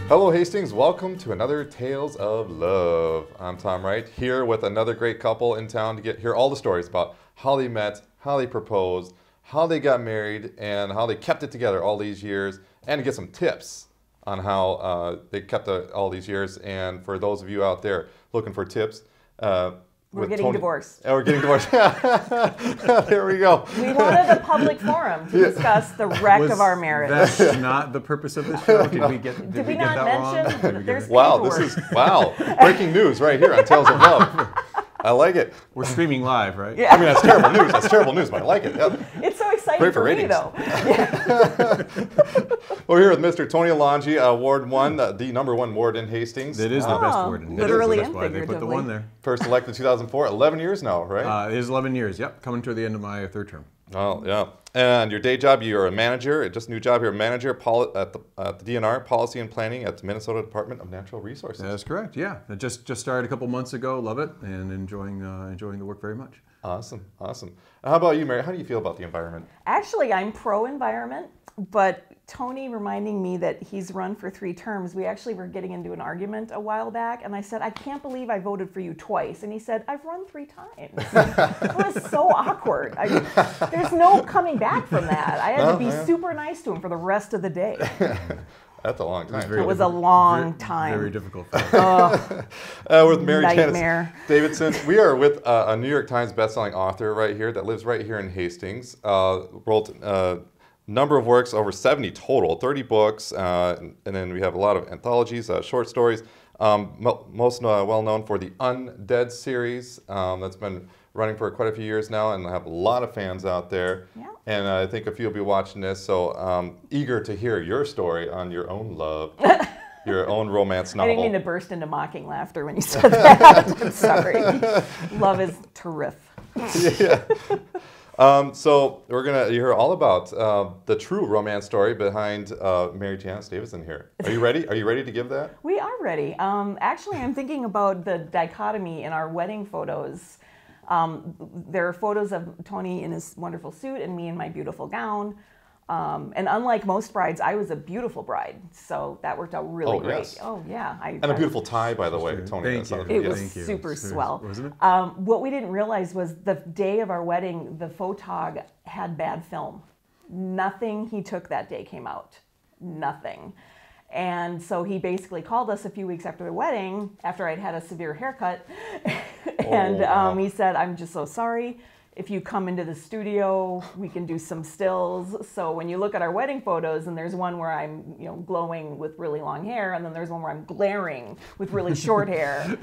Hello Hastings, welcome to another Tales of Love. I'm Tom Wright, here with another great couple in town to hear all the stories about how they met, how they proposed, how they got married, and how they kept it together all these years, and to get some tips on how they kept it all these years. And for those of you out there looking for tips, we're getting divorced. Oh, we're getting divorced. There we go. We wanted a public forum to discuss the wreck of our marriage. That's not the purpose of this show. Did we get Did we get not that mention? wrong? There's Wow, this is breaking news right here on Tales of Love. I like it. We're streaming live, right? Yeah. I mean, that's terrible news. That's terrible news, but I like it. Yep. It's so exciting Great for me, ratings. though. We're here with Mr. Tony Alongi, Ward 1, the #1 ward in Hastings. It is the best word in literally That's and why they put the figuratively. one there. First elected 2004, 11 years now, right? It is 11 years. Yep, coming to the end of my third term. Oh, yeah. And your day job, you're a manager, just a new job, you're a manager at the DNR, Policy and Planning at the Minnesota Department of Natural Resources. That's correct. Yeah, I just started a couple months ago. Love it and enjoying the work very much. Awesome, awesome. How about you, Mary? How do you feel about the environment? Actually, I'm pro-environment, but Tony reminding me that he's run for 3 terms. We actually were getting into an argument a while back, and I said, I can't believe I voted for you twice. And he said, I've run 3 times. It was so awkward. There's no coming back from that. I had to be super nice to him for the rest of the day. That's a long time. It was a long time. Very difficult. With Nightmare. MaryJanice Davidson. We are with a New York Times bestselling author right here that lives right here in Hastings. Wrote a number of works, over 70 total, 30 books, and then we have a lot of anthologies, short stories. Most well known for the Undead series that's been running for quite a few years now, and I have a lot of fans out there. Yeah. And I think a few will be watching this, so eager to hear your story on your own love, your own romance novel. I didn't mean to burst into mocking laughter when you said that. I'm sorry. Love is terrific. Yeah. So we're gonna hear all about the true romance story behind MaryJanice Davidson here. Are you ready? Are you ready to give that? We are ready. Actually, I'm thinking about the dichotomy in our wedding photos. There are photos of Tony in his wonderful suit and me in my beautiful gown. And unlike most brides, I was a beautiful bride, so that worked out really great. Yes. Oh yeah, And a beautiful tie, by the way, Tony. Thank you. It was Thank you. super swell. Wasn't it? What we didn't realize was the day of our wedding, the photog had bad film. Nothing he took that day came out. Nothing. And so he basically called us a few weeks after the wedding, after I'd had a severe haircut, and wow. he said, I'm just so sorry. If you come into the studio, we can do some stills. So when you look at our wedding photos, and there's one where I'm, glowing with really long hair, and then there's one where I'm glaring with really short hair.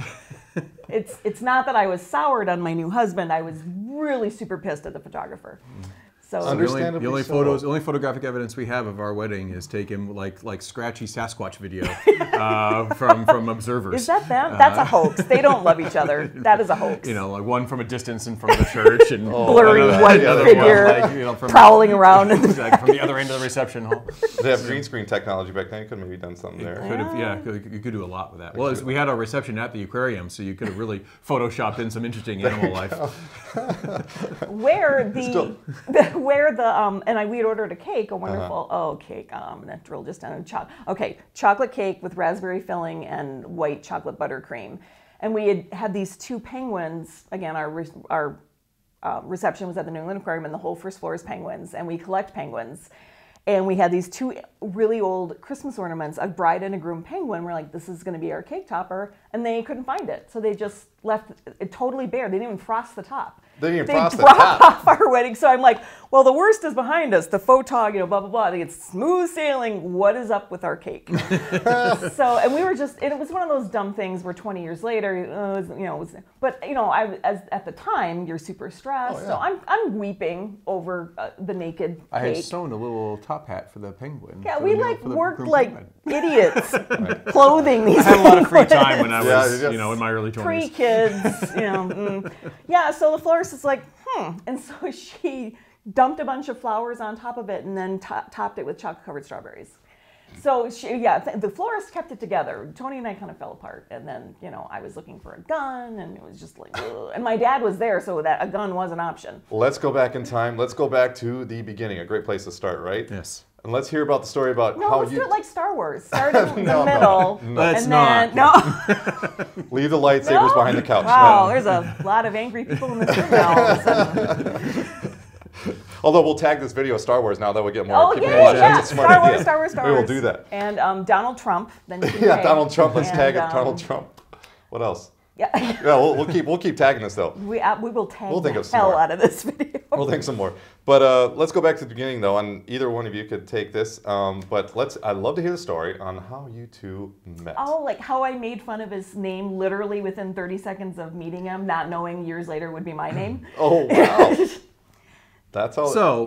It's not that I was soured on my new husband. I was really super pissed at the photographer. So Understandably the only so. only photographic evidence we have of our wedding is taken like scratchy Sasquatch video from observers. is that them? That's a hoax. They don't love each other. That is a hoax. Like one from a distance and from the church, and Blurry another- white another figure one, from prowling around. exactly, from the other end of the reception hall. They have green screen technology back then. You could have maybe done something there. You could do a lot with that. Well, we had our reception at the aquarium, so you could have really photoshopped in some interesting animal life. Where the and we had ordered a cake, a wonderful cake. I'm gonna drill just down in chocolate cake with raspberry filling and white chocolate buttercream, and we had these 2 penguins. Again, our reception was at the New England Aquarium, and the whole first floor is penguins, and we collect penguins. And we had these 2 really old Christmas ornaments, a bride and a groom penguin. We're like, this is going to be our cake topper. And they couldn't find it. So they just left it totally bare. They didn't even frost the top. They didn't even frost the dropped top. off our wedding. So I'm like, well, the worst is behind us. The photog, blah, blah, blah. I think it's smooth sailing. What is up with our cake? And we were just, and it was one of those dumb things where 20 years later, at the time, you're super stressed. Oh, yeah. So I'm weeping over the naked cake. I had sewn a little top hat for the penguin. Yeah, for we the worked groom like penguin. idiots clothing these I had a lot of free time when I was, Yeah, in my early 20s. 3 kids, Yeah, so the florist is like, And so she dumped a bunch of flowers on top of it and then topped it with chocolate-covered strawberries. So the florist kept it together. Tony and I kind of fell apart, and then I was looking for a gun, and it was just like, ugh. And my dad was there, so that a gun was an option. Let's go back in time. Let's go back to the beginning. A great place to start, right? Yes. And let's hear about the story about No, how let's you. do it like Star Wars. Start in the middle. Let's and not. Then, no. Leave the lightsabers behind the couch. Wow, No. there's a lot of angry people in this room now. All of a sudden. Although we'll tag this video Star Wars now, that would get more Oh, people yeah, watching. yeah. That's a smart Star Wars, idea. Star Wars, Star We Wars. will do that. And Donald Trump. Then you can Yeah, say. Donald Trump. Let's And, tag it. Donald Trump. What else? Yeah. Yeah, we'll keep tagging this though. We will tag We'll think the of some hell more. out of this video. We'll think some more. But let's go back to the beginning though, and either one of you could take this. But I'd love to hear the story on how you two met. Oh, like how I made fun of his name literally within 30 seconds of meeting him, not knowing years later would be my name. Oh, wow. That's all. So,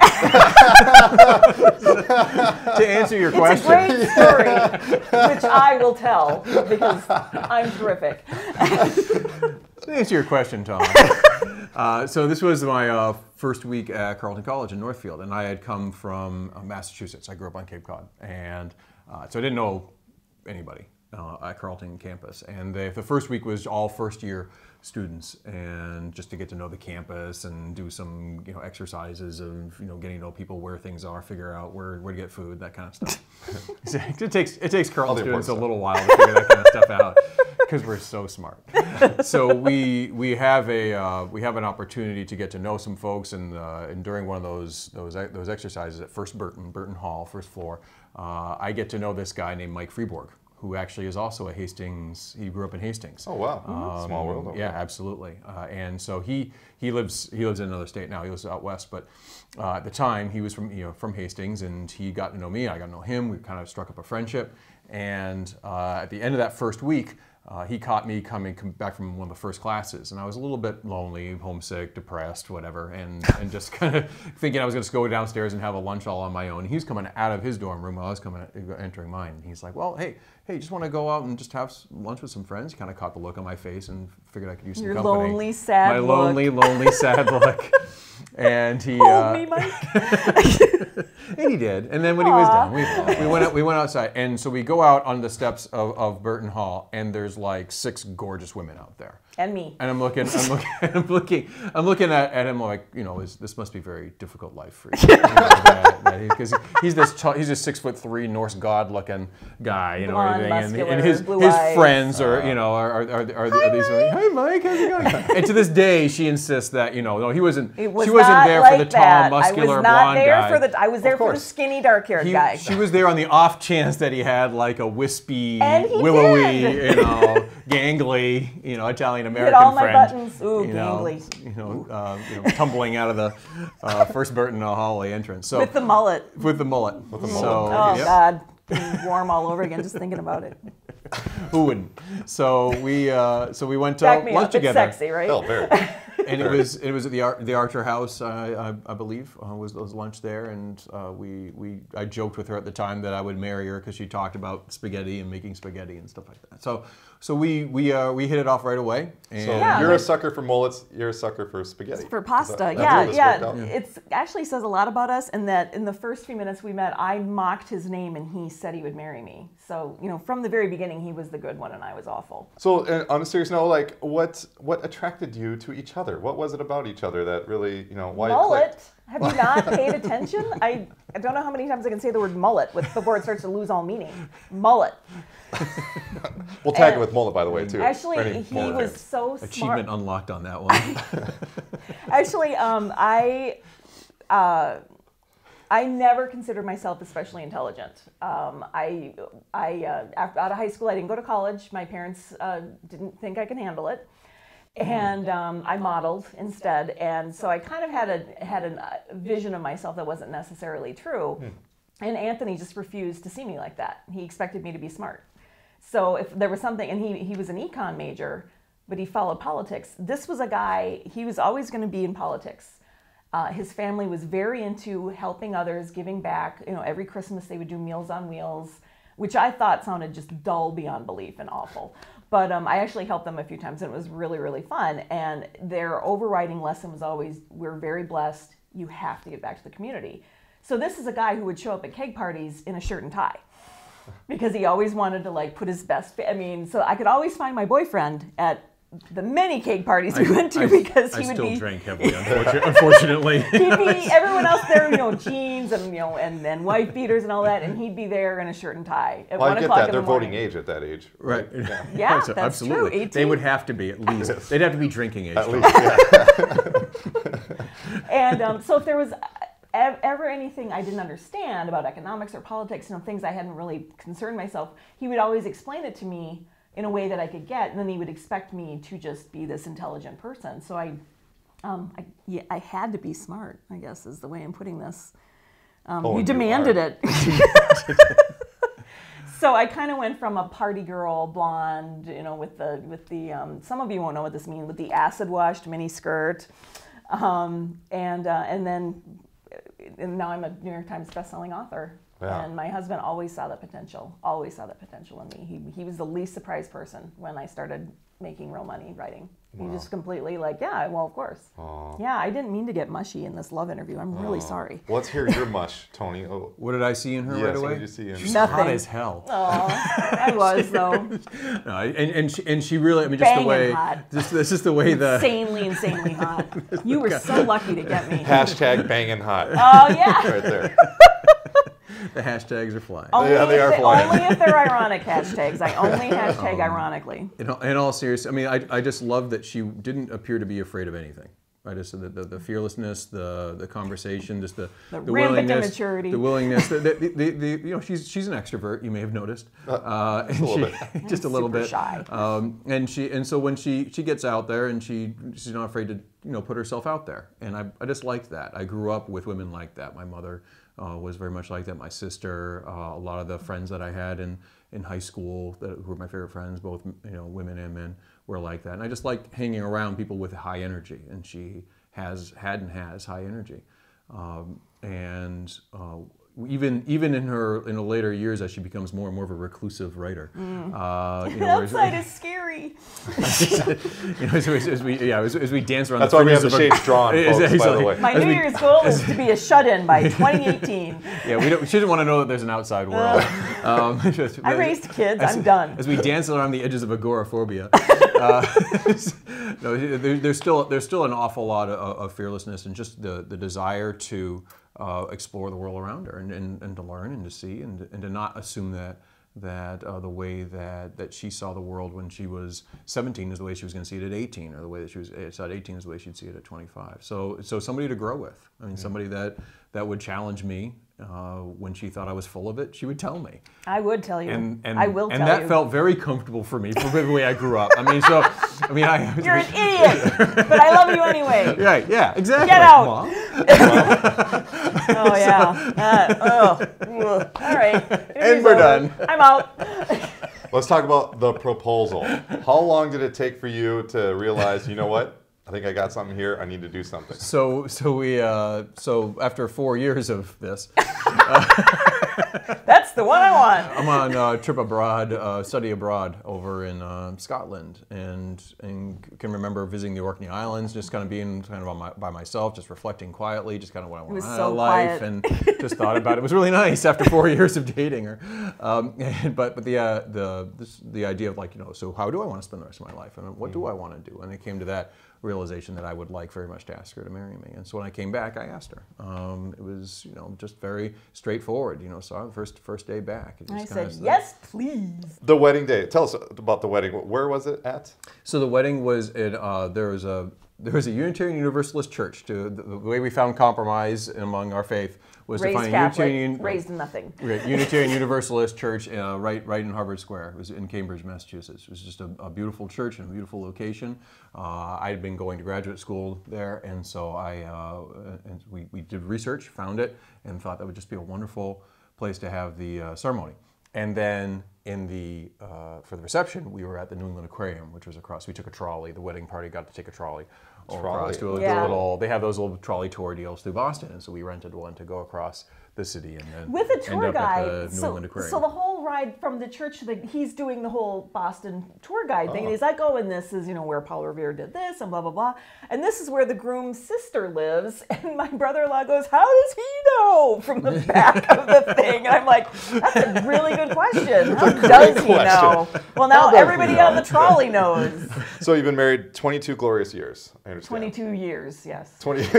to answer your It's a question, great story, which I will tell because I'm terrific. to answer your question, Tom. So this was my first week at Carleton College in Northfield, and I had come from Massachusetts. I grew up on Cape Cod, and so I didn't know anybody at Carleton campus. And the first week was all first-year students, and just to get to know the campus and do some exercises of getting to know people, where things are, figure out where to get food, that kind of stuff. it takes Carleton students a little while to figure that kind of stuff out because we're so smart. So we have an opportunity to get to know some folks, and during one of those exercises at Burton Hall, first floor, I get to know this guy named Mike Freeborg, who actually is also a Hastings. He grew up in Hastings. Oh wow, small world. Yeah, absolutely. And so he lives in another state now. He lives out west, but at the time he was from Hastings, and he got to know me. I got to know him. We kind of struck up a friendship. And at the end of that first week, he caught me coming back from one of the first classes, and I was a little bit lonely, homesick, depressed, whatever, and just kind of thinking I was going to go downstairs and have a lunch all on my own. He was coming out of his dorm room while I was entering mine, and he's like, "Well, hey, just want to go out and just have lunch with some friends." He kind of caught the look on my face and figured I could use some company. Your lonely, sad My look. lonely, sad look. And he Hold me, Mike. and he did. And then when he was done, we went outside. And so we go out on the steps of Burton Hall, and there's like 6 gorgeous women out there. And me. And I'm looking at him like, this must be a very difficult life for you. Because he's this 6'3" Norse god looking guy, Blonde, everything, muscular, and his blue eyes. friends are these. Hi Mike, how's it going? And to this day, she insists that no, he wasn't. She wasn't there for the tall, muscular, blonde guy. I was there for the skinny, dark-haired guy. She was there on the off chance that he had like a wispy, And he willowy, did. gangly, Italian American Hit all my friend. buttons. Ooh, gangly. Tumbling out of the first Burton Hall entrance. So With the mullet. With the mullet. So, Oh, yep. God. Getting warm all over again just thinking about it. Who wouldn't? So we went to Back me lunch up. together. It's sexy, right? Oh, very. And it was at the Archer House, I believe, was lunch there, and I joked with her at the time that I would marry her because she talked about spaghetti and making spaghetti and stuff like that. So we hit it off right away. And So Yeah, you're like- a sucker for mullets. You're a sucker for spaghetti. For pasta, That's how this worked out. It actually says a lot about us in that in the first few minutes we met, I mocked his name and he said he would marry me. So, from the very beginning, he was the good one and I was awful. So on a serious note, like what attracted you to each other? What was it about each other that really, why it Mullet? clicked? Have you not paid attention? I don't know how many times I can say the word mullet before it starts to lose all meaning. Mullet. We'll tag it And with mullet, by the way, too. for Actually, any he mullet was fans. so smart. achievement unlocked on that one. Actually, I never considered myself especially intelligent. Out of high school, I didn't go to college. My parents didn't think I could handle it, and I modeled instead. And so I kind of had a vision of myself that wasn't necessarily true. And Anthony just refused to see me like that. He expected me to be smart. So if there was something, and he was an econ major, but he followed politics. This was a guy, he was always going to be in politics. His family was very into helping others, giving back. Every Christmas they would do Meals on Wheels, which I thought sounded just dull beyond belief and awful. But I actually helped them a few times, and it was really, really fun. And their overriding lesson was always, we're very blessed. You have to give back to the community. So this is a guy who would show up at keg parties in a shirt and tie. because he always wanted to like put his best. I mean, so I could always find my boyfriend at the many cake parties we went to because he would be. I still drank heavily, unfortunately. He'd be everyone else there, jeans and and then wife beaters and all that, and he'd be there in a shirt and tie at 1 o'clock in the They're morning. voting age at that age, right? Yeah, so, that's absolutely. true. 18. They would have to be at least. They'd have to be drinking age. At least, yeah. And so if there was ever anything I didn't understand about economics or politics, things I hadn't really concerned myself, he would always explain it to me in a way that I could get, and then he would expect me to just be this intelligent person. So I had to be smart, I guess is the way I'm putting this. You demanded it. So I kind of went from a party girl, blonde, with the some of you won't know what this means, with the acid washed mini skirt, and now I'm a New York Times bestselling author. Yeah. And my husband always saw the potential in me. He was the least surprised person when I started making real money writing. He just completely yeah, well, of course. Aww. Yeah, I didn't mean to get mushy in this love interview. I'm really sorry. Well, let's hear your mush, Tony. Oh. What did I see in her right away? What did you see in her? She's hot as hell. Oh, I was though. No, and she really, I mean, just the way, hot. This is the way insanely hot. You were so lucky to get me. Hashtag banging hot. Oh yeah. Right there. The hashtags are flying. Only yeah, they are flying. Only if they're ironic hashtags. I only hashtag ironically. In all seriousness, I mean, I just love that she didn't appear to be afraid of anything. I just the fearlessness, the conversation, just the rampant immaturity, the willingness. She's an extrovert. You may have noticed, just a little bit. Shy. And so when she gets out there and she's not afraid to put herself out there. And I just liked that. I grew up with women like that. My mother was very much like that. My sister, a lot of the friends that I had in high school who were my favorite friends, both women and men, were like that. And I just like hanging around people with high energy, and she has high energy. Even in her later years, as she becomes more and more of a reclusive writer, outside is scary. As we dance around. That's the why we have fringes the shades drawn, folks, by the way. My New Year's goal is to be a shut-in by 2018. Yeah, she didn't want to know that there's an outside world. I raised kids. I'm done. As we dance around the edges of agoraphobia, there's still an awful lot of fearlessness and just the desire to explore the world around her and to learn and to see and to not assume that the way that she saw the world when she was 17 is the way she was going to see it at 18, or the way that she saw at 18 is the way she'd see it at 25. So somebody to grow with. I mean, somebody that would challenge me when she thought I was full of it. She would tell me. I would tell you. And I will tell you. And that felt very comfortable for me, for the way I grew up. You're an idiot, but I love you anyway. Right? Yeah, exactly. Get out. Mom. Oh yeah. All right. And we're done. I'm out. Let's talk about the proposal. How long did it take for you to realize, you know what? I think I got something here. I need to do something. So after 4 years of this, that's the one I want. I'm on a trip abroad, study abroad over in Scotland, and can remember visiting the Orkney Islands, just kind of being by myself, just reflecting quietly, just kind of what I want out of life, and just thought about it. It was really nice after 4 years of dating her. But the idea of so how do I want to spend the rest of my life, and what do I want to do? And it came to that realization that I would like very much to ask her to marry me. And so when I came back, I asked her. It was just very straightforward. So first day back. I said, yes, please. The wedding day. Tell us about the wedding. Where was it at? So the wedding was in, there was a Unitarian Universalist church. The way we found compromise among our faith was raised to find Catholic, a Unitarian, raised in nothing. Unitarian Universalist church right in Harvard Square. It was in Cambridge, Massachusetts. It was just a beautiful church and a beautiful location. I had been going to graduate school there, and so we did research, found it, and thought that would just be a wonderful place to have the ceremony. And then for the reception, we were at the New England Aquarium, which was across. We took a trolley. The wedding party got to take a trolley. Across to they have those little trolley tour deals through Boston, and so we rented one to go across the city and then with a tour end up guide. at the New England Aquarium. So the whole ride from the church, he's doing the whole Boston tour guide thing. And he's like, oh, and this is, where Paul Revere did this and blah, blah, blah. And this is where the groom's sister lives. And my brother-in-law goes, how does he know from the back of the thing? And I'm like, that's a really good question. How does he know? Well, now everybody on the trolley knows. So you've been married 22 glorious years, I understand. 22 years, yes. 22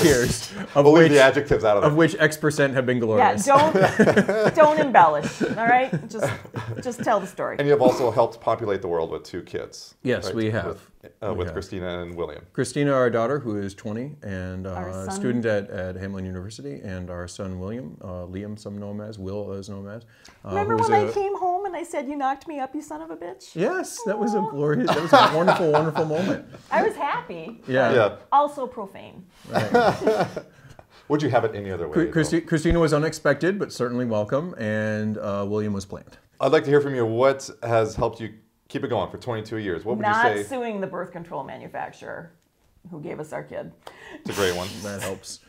years. We'll leave the adjectives out of Of which X% have been glorious. Yeah, don't embellish, all right? Just tell the story. And you have also helped populate the world with 2 kids. Yes, right? we have. With Christina and William. Christina, our daughter, who is 20, and Our a student at Hamline University, and our son William, Liam, some know him as, Will is known as. Remember when I came home and I said, you knocked me up, you son of a bitch? Yes, that was a glorious, that was a wonderful, wonderful moment. I was happy. Yeah. Also profane. Right. Would you have it any other way? Christina was unexpected, but certainly welcome, and William was planned. I'd like to hear from you. What has helped you keep it going for 22 years? What would you say? Not suing the birth control manufacturer who gave us our kid. It's a great one. That helps.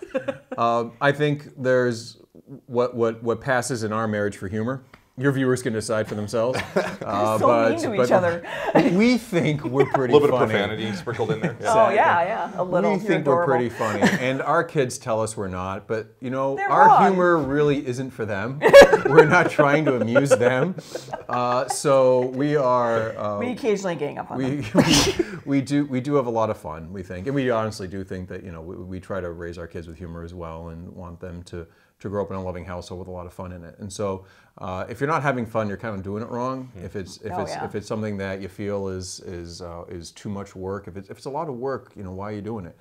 I think there's what passes in our marriage for humor. Your viewers can decide for themselves. So mean to each other. We think we're pretty funny. A little bit of profanity sprinkled in there. Yeah. Oh, yeah, a little. We think we're pretty funny, and our kids tell us we're not, but They're our wrong. humor really isn't for them. We're not trying to amuse them. So we are... we occasionally gang up on them. we do have a lot of fun, we think, and we honestly do think that we try to raise our kids with humor as well, and want them to grow up in a loving household with a lot of fun in it. And so, if you're not having fun, you're kind of doing it wrong. If it's something that you feel is too much work, if it's a lot of work, why are you doing it?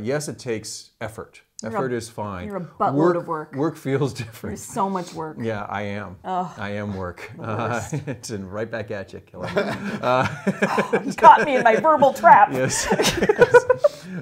Yes, it takes effort. Effort is fine. You're a buttload of work. Work feels different. There's so much work. Yeah, I am. Oh, I am work. It's right back at you, killer. You caught me in my verbal trap. Yes.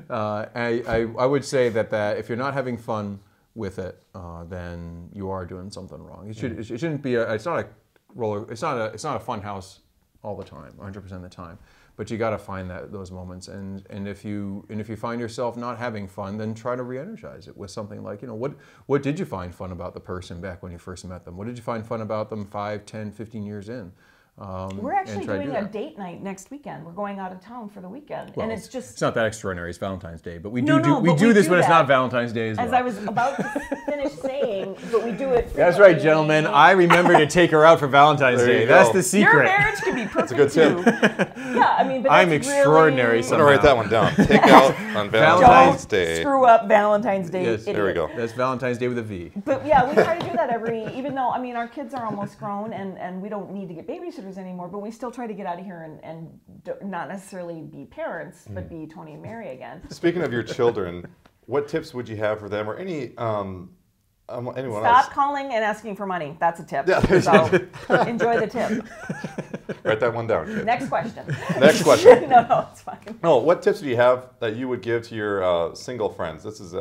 I would say that if you're not having fun with it, then you are doing something wrong. It shouldn't be it's not a fun house all the time, 100% of the time. But you got to find those moments, and if you find yourself not having fun, then try to re-energize it with something like, what did you find fun about the person back when you first met them? What did you find fun about them 5, 10, 15 years in? We're actually doing a date night next weekend. We're going out of town for the weekend, well, and it's not that extraordinary. It's Valentine's Day, but we do this when it's not Valentine's Day as well. As I was about to finish saying, but we do it. That's right, gentlemen. I remember to take her out for Valentine's Day. That's the secret. Your marriage can be perfect. That's a good tip. Yeah, I mean, but I'm extraordinary. Really... I'm gonna write that one down. Take out on Valentine's Day. Screw up Valentine's Day. Yes, there we go. That's Valentine's Day with a V. But yeah, we try to do that even though, our kids are almost grown and we don't need to get babysitters anymore, but we still try to get out of here and not necessarily be parents, but be Tony and Mary again. Speaking of your children, what tips would you have for them, or anyone else? Stop calling and asking for money. That's a tip. Yeah, so enjoy the tip. Write that one down, kid. Next question. Next question. No, it's fine. No, what tips do you have that you would give to your single friends? This is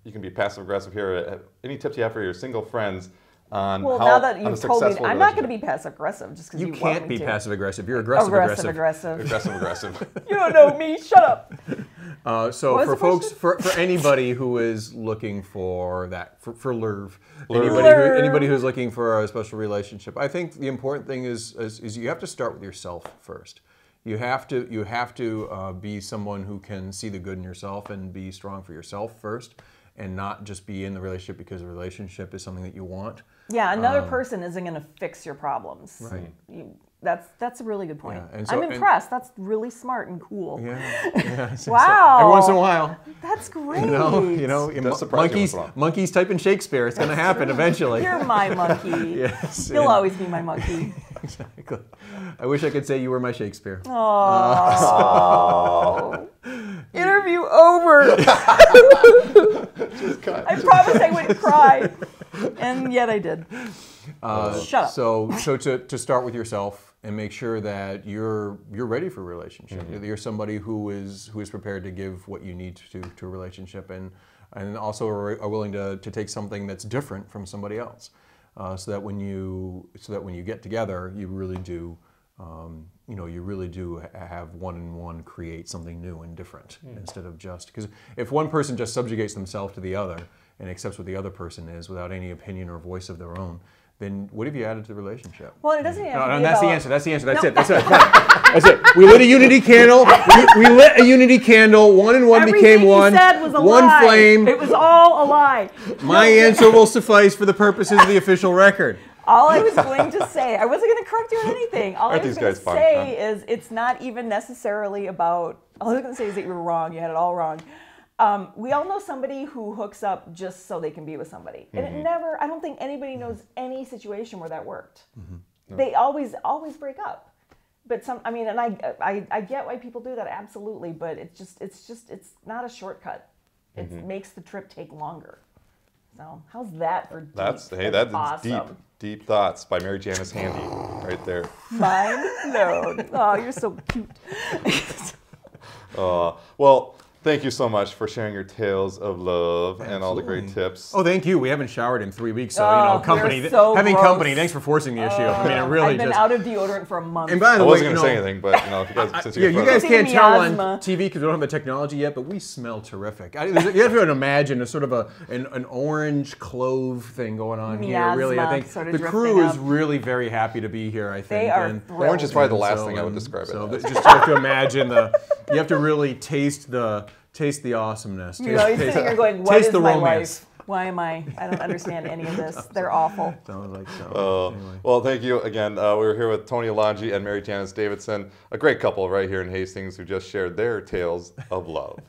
you can be passive aggressive here. Any tips you have for your single frids on now that you've told me, I'm not going to be passive aggressive just because you want me to. You can't be passive aggressive. You're aggressive. Aggressive. You don't know me. Shut up. So for folks, for anybody who is looking for that, for LERV, anybody who's looking for a special relationship, I think the important thing is you have to start with yourself first. You have to be someone who can see the good in yourself and be strong for yourself first, and not just be in the relationship because the relationship is something that you want. Yeah, another person isn't going to fix your problems. Right. That's a really good point. Yeah, I'm impressed. That's really smart and cool. Yeah. Wow. Every once in a while. That's great. Monkeys type in Shakespeare. It's going to happen eventually. You're my monkey. Yes. You'll always be my monkey. Exactly. I wish I could say you were my Shakespeare. Oh. Interview over. I promised I wouldn't cry, and yet I did. Shut up. So to start with yourself and make sure that you're ready for a relationship. Mm-hmm. You're somebody who is prepared to give what you need to a relationship, and also are willing to take something that's different from somebody else. So that when you get together, you really do. You really do have one create something new and different instead of just, because if one person just subjugates themselves to the other, and accepts what the other person is without any opinion or voice of their own, then what have you added to the relationship? Well, it doesn't have to No, be that's the about- answer. That's the answer. That's it. That's it. That's it. We lit a unity candle. We lit a unity candle. One and one Everything became you one. said was a One lie. flame. It was all a lie. My answer will suffice for the purposes of the official record. All I was going to say, I wasn't going to correct you on anything. All I Aren't was these going to guys fun, say huh? is it's not even necessarily about, all I was going to say is that you were wrong. You had it all wrong. We all know somebody who hooks up just so they can be with somebody. And it never, I don't think anybody knows any situation where that worked. They always break up. But I mean, and I get why people do that, absolutely. But it's not a shortcut. It makes the trip take longer. So how's that for deep? That's awesome. deep thoughts by MaryJanice Handy, right there. Mind blown. Oh, you're so cute. Well, thank you so much for sharing your tales of love and all the great tips. Oh, thank you. We haven't showered in 3 weeks, so Oh, company. we're so Having gross. company. Thanks for forcing the issue. I mean, it really I've been just. out of deodorant for a month. And by I the way, wasn't going to say anything, but if you guys, since Yeah, you're you guys Giving can't me tell asthma. on TV because we don't have the technology yet, but we smell terrific. You have to imagine a sort of an orange clove thing going on here. Really, I Miasma think sort of the drifting crew is up. really very happy to be here. I think They are and thrilled. Orange is probably the last so, thing I would describe it so as. just have to imagine you have to really taste the awesomeness. You know, you're sitting here going, what taste is the my romance. life? Why am I don't understand any of this. They're awful. Sounds like so. Anyway. Well, thank you again. We were here with Tony Alongi and MaryJanice Davidson, a great couple right here in Hastings who just shared their tales of love.